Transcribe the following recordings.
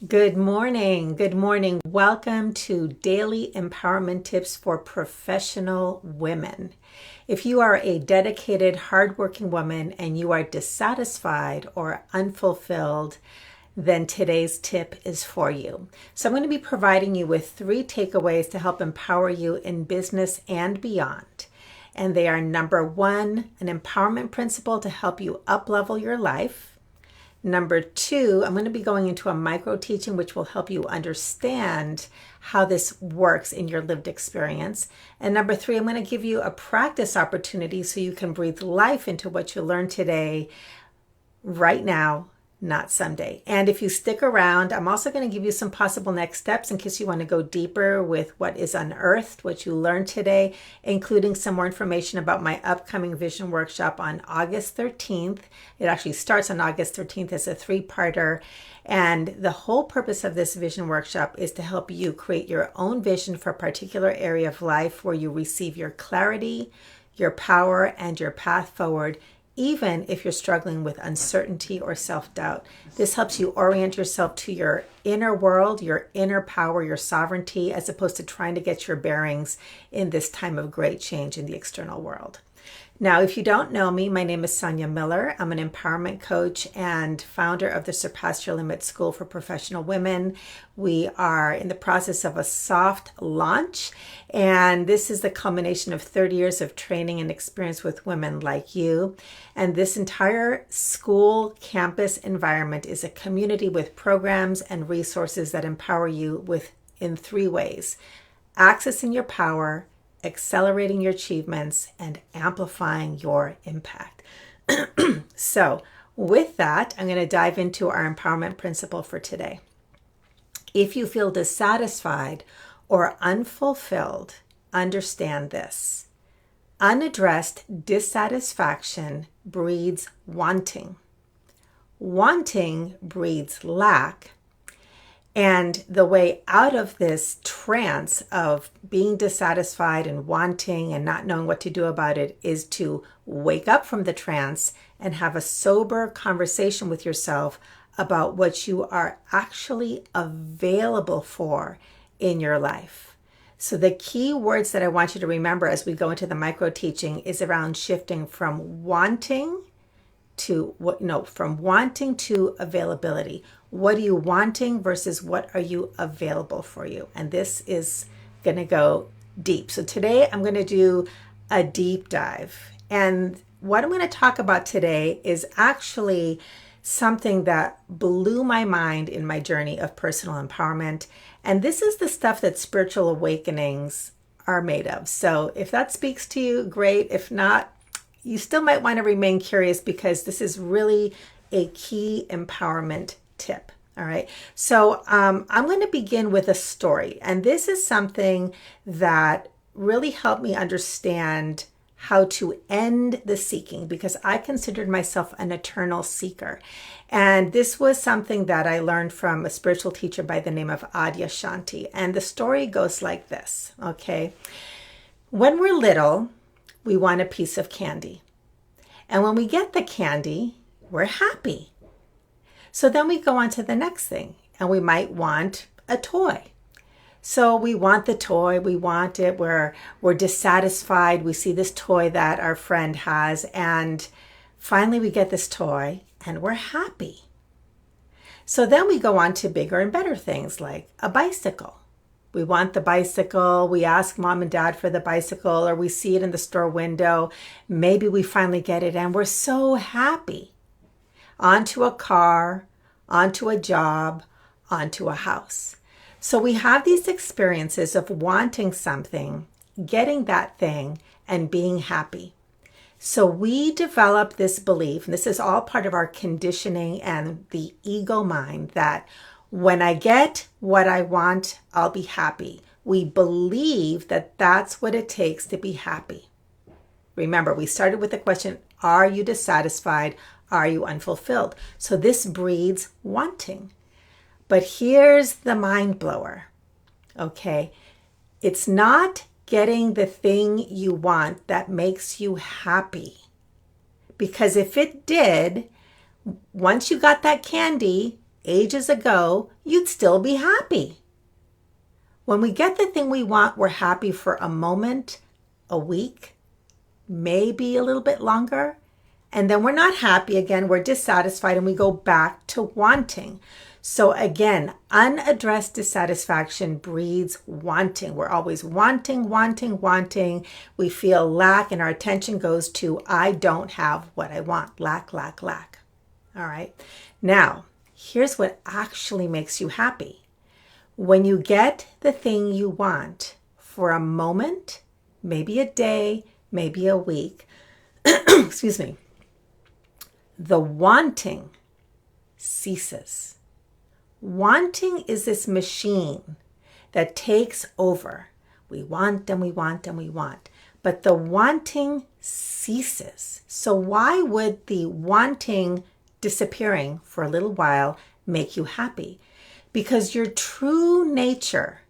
Good morning. Good morning. Welcome to Daily Empowerment Tips for Professional Women. If you are a dedicated, hardworking woman and you are dissatisfied or unfulfilled, then today's tip is for you. So I'm going to be providing you with 3 takeaways to help empower you in business and beyond. And they are number 1, an empowerment principle to help you up-level your life. Number 2, I'm going to be going into a micro teaching which will help you understand how this works in your lived experience. And number 3, I'm going to give you a practice opportunity so you can breathe life into what you learned today, right now, not someday. And if you stick around, I'm also going to give you some possible next steps in case you want to go deeper with what is unearthed, what you learned today, including some more information about my upcoming vision workshop on August 13th. It actually starts on August 13th as a 3-parter. And the whole purpose of this vision workshop is to help you create your own vision for a particular area of life where you receive your clarity, your power, and your path forward, even if you're struggling with uncertainty or self-doubt. This helps you orient yourself to your inner world, your inner power, your sovereignty, as opposed to trying to get your bearings in this time of great change in the external world. Now, if you don't know me, my name is Sonia Miller. I'm an empowerment coach and founder of the Surpass Your Limits School for Professional Women. We are in the process of a soft launch, and this is the culmination of 30 years of training and experience with women like you. And this entire school campus environment is a community with programs and resources that empower you in 3 ways: accessing your power, accelerating your achievements, and amplifying your impact. So with that, I'm going to dive into our empowerment principle for today. If you feel dissatisfied or unfulfilled, understand this: unaddressed dissatisfaction breeds wanting. Wanting breeds lack. And the way out of this trance of being dissatisfied and wanting and not knowing what to do about it is to wake up from the trance and have a sober conversation with yourself about what you are actually available for in your life. So the key words that I want you to remember as we go into the micro teaching is around shifting from wanting to availability. What are you wanting versus what are you available for you? And this is going to go deep. So today I'm going to do a deep dive. And what I'm going to talk about today is actually something that blew my mind in my journey of personal empowerment. And this is the stuff that spiritual awakenings are made of. So if that speaks to you, great. If not, you still might want to remain curious because this is really a key empowerment tip. All right. So I'm going to begin with a story. And this is something that really helped me understand how to end the seeking, because I considered myself an eternal seeker. And this was something that I learned from a spiritual teacher by the name of Adyashanti. And the story goes like this. Okay. When we're little, we want a piece of candy. And when we get the candy, we're happy. So then we go on to the next thing, and we might want a toy. So we want the toy, we want it, we're dissatisfied, we see this toy that our friend has, and finally we get this toy and we're happy. So then we go on to bigger and better things like a bicycle. We want the bicycle, we ask mom and dad for the bicycle, or we see it in the store window. Maybe we finally get it and we're so happy. Onto a car, onto a job, onto a house. So we have these experiences of wanting something, getting that thing, and being happy. So we develop this belief, and this is all part of our conditioning and the ego mind, that when I get what I want, I'll be happy. We believe that that's what it takes to be happy. Remember, we started with the question, are you dissatisfied? Are you unfulfilled? So this breeds wanting. But here's the mind blower. Okay, it's not getting the thing you want that makes you happy. Because if it did, once you got that candy, ages ago, you'd still be happy. When we get the thing we want, we're happy for a moment, a week, maybe a little bit longer. And then we're not happy again. We're dissatisfied and we go back to wanting. So again, unaddressed dissatisfaction breeds wanting. We're always wanting, wanting, wanting. We feel lack and our attention goes to, I don't have what I want. Lack, lack, lack. All right. Now, here's what actually makes you happy. When you get the thing you want for a moment, maybe a day, maybe a week, excuse me, the wanting ceases. Wanting is this machine that takes over. We want and we want and we want, but the wanting ceases. So why would the wanting disappearing for a little while make you happy? Because your true nature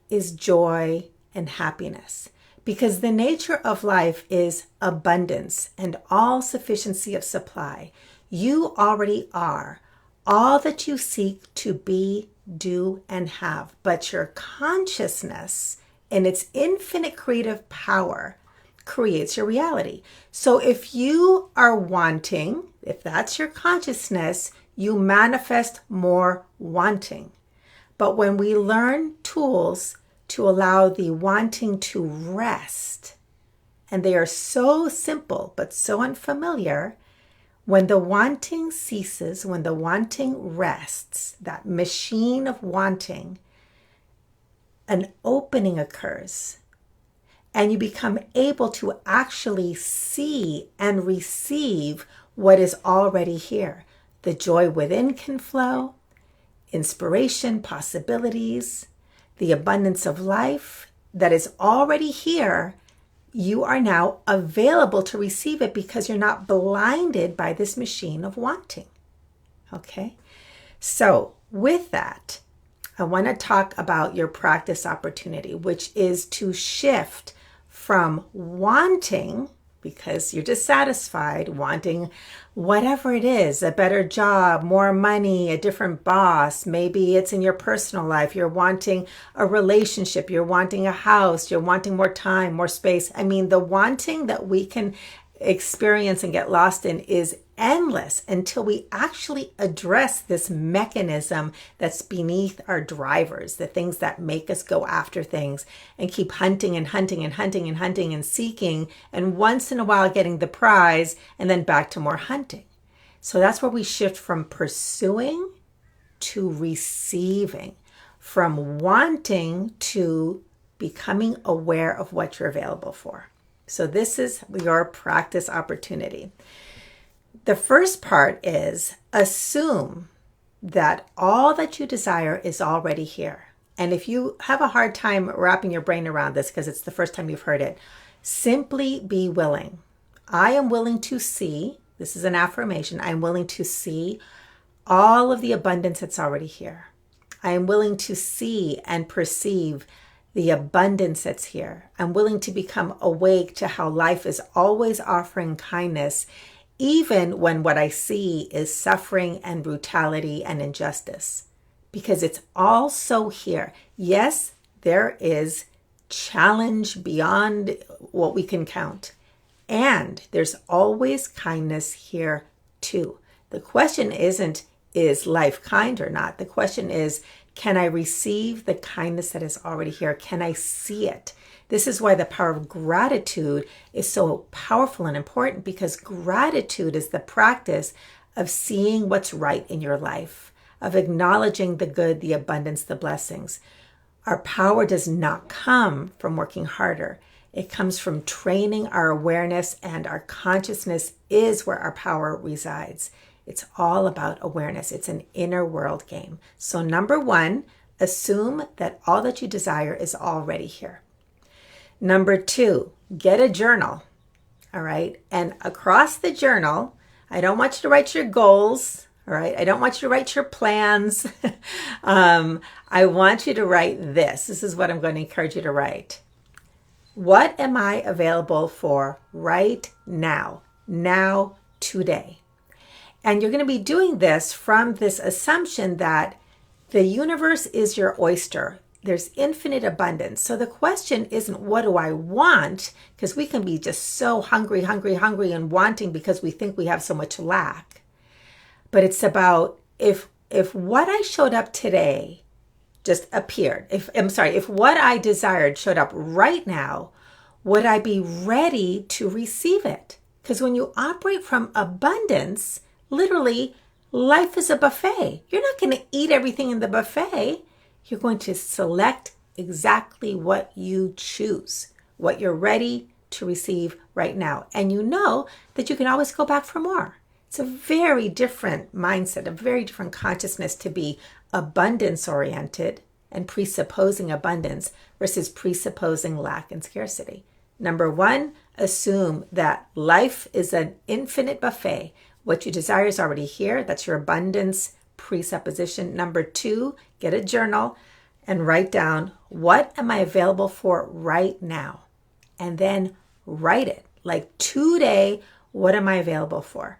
is joy and happiness. Because the nature of life is abundance and all sufficiency of supply. You already are all that you seek to be, do, and have. But your consciousness and its infinite creative power creates your reality. So if you are wanting, if that's your consciousness, you manifest more wanting. But when we learn tools to allow the wanting to rest, and they are so simple but so unfamiliar, when the wanting ceases, when the wanting rests, that machine of wanting, an opening occurs. And you become able to actually see and receive what is already here. The joy within can flow, inspiration, possibilities, the abundance of life that is already here. You are now available to receive it because you're not blinded by this machine of wanting. Okay? So with that, I want to talk about your practice opportunity, which is to shift from wanting, because you're dissatisfied, wanting whatever it is, a better job, more money, a different boss. Maybe it's in your personal life. You're wanting a relationship. You're wanting a house. You're wanting more time, more space. I mean, the wanting that we can experience and get lost in is endless until we actually address this mechanism that's beneath our drivers, the things that make us go after things and keep hunting and hunting and hunting and hunting and seeking, and once in a while getting the prize and then back to more hunting. So that's where we shift from pursuing to receiving, from wanting to becoming aware of what you're available for. So this is your practice opportunity. The first part is assume that all that you desire is already here. And if you have a hard time wrapping your brain around this because it's the first time you've heard it, simply be willing. I am willing to see, this is an affirmation, I am willing to see all of the abundance that's already here. I am willing to see and perceive the abundance that's here. I'm willing to become awake to how life is always offering kindness, even when what I see is suffering and brutality and injustice, because it's all so here. Yes, there is challenge beyond what we can count, and there's always kindness here too. The question isn't, is life kind or not? The question is, can I receive the kindness that is already here? Can I see it? This is why the power of gratitude is so powerful and important, because gratitude is the practice of seeing what's right in your life, of acknowledging the good, the abundance, the blessings. Our power does not come from working harder. It comes from training our awareness, and our consciousness is where our power resides. It's all about awareness. It's an inner world game. So number one, assume that all that you desire is already here. Number two, get a journal. All right. And across the journal, I don't want you to write your goals. All right. I don't want you to write your plans. I want you to write this. This is what I'm going to encourage you to write. What am I available for right now? Now, today. And you're going to be doing this from this assumption that the universe is your oyster. There's infinite abundance. So the question isn't, what do I want? Because we can be just so hungry and wanting because we think we have so much lack. But it's about if what I showed up today just appeared, if what I desired showed up right now, would I be ready to receive it? Because when you operate from abundance, literally, life is a buffet. You're not going to eat everything in the buffet. You're going to select exactly what you choose, what you're ready to receive right now. And you know that you can always go back for more. It's a very different mindset, a very different consciousness to be abundance-oriented and presupposing abundance versus presupposing lack and scarcity. Number one, assume that life is an infinite buffet. What you desire is already here. That's your abundance presupposition. Number two, get a journal and write down, what am I available for right now? And then write it. Like today, what am I available for?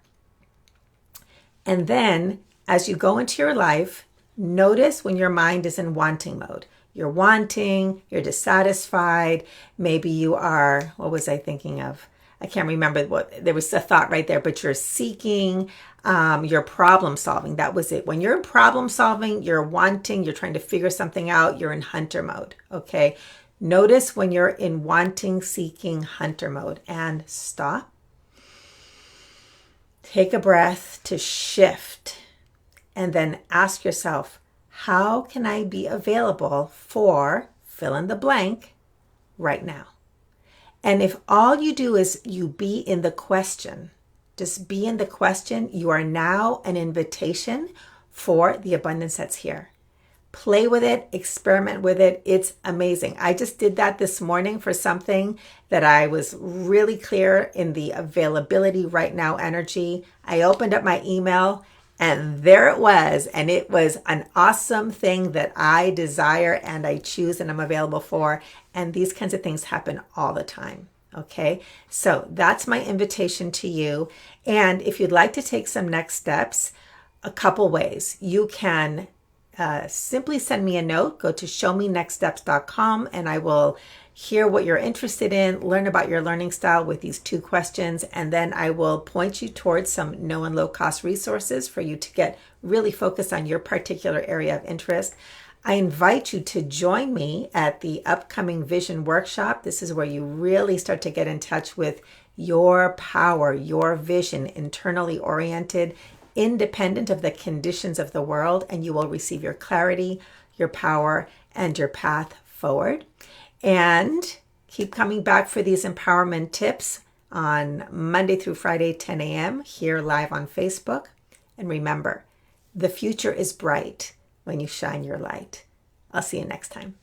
And then as you go into your life, notice when your mind is in wanting mode. You're wanting, you're dissatisfied. Maybe you are, what was I thinking of? I can't remember there was a thought right there, but you're seeking, you're problem solving. That was it. When you're problem solving, you're wanting, you're trying to figure something out, you're in hunter mode. Okay. Notice when you're in wanting, seeking, hunter mode and stop. Take a breath to shift and then ask yourself, how can I be available for fill in the blank right now? And if all you do is you be in the question, just be in the question, you are now an invitation for the abundance that's here. Play with it, experiment with it. It's amazing. I just did that this morning for something that I was really clear in the availability right now energy. I opened up my email and there it was. And it was an awesome thing that I desire and I choose and I'm available for. And these kinds of things happen all the time. Okay, so that's my invitation to you. And if you'd like to take some next steps, a couple ways. You can simply send me a note. Go to showmenextsteps.com and I will hear what you're interested in, learn about your learning style with these 2 questions, and then I will point you towards some no and low cost resources for you to get really focused on your particular area of interest. I invite you to join me at the upcoming Vision Workshop. This is where you really start to get in touch with your power, your vision, internally oriented, independent of the conditions of the world, and you will receive your clarity, your power, and your path forward. And keep coming back for these empowerment tips on Monday through Friday, 10 a.m. here live on Facebook. And remember, the future is bright when you shine your light. I'll see you next time.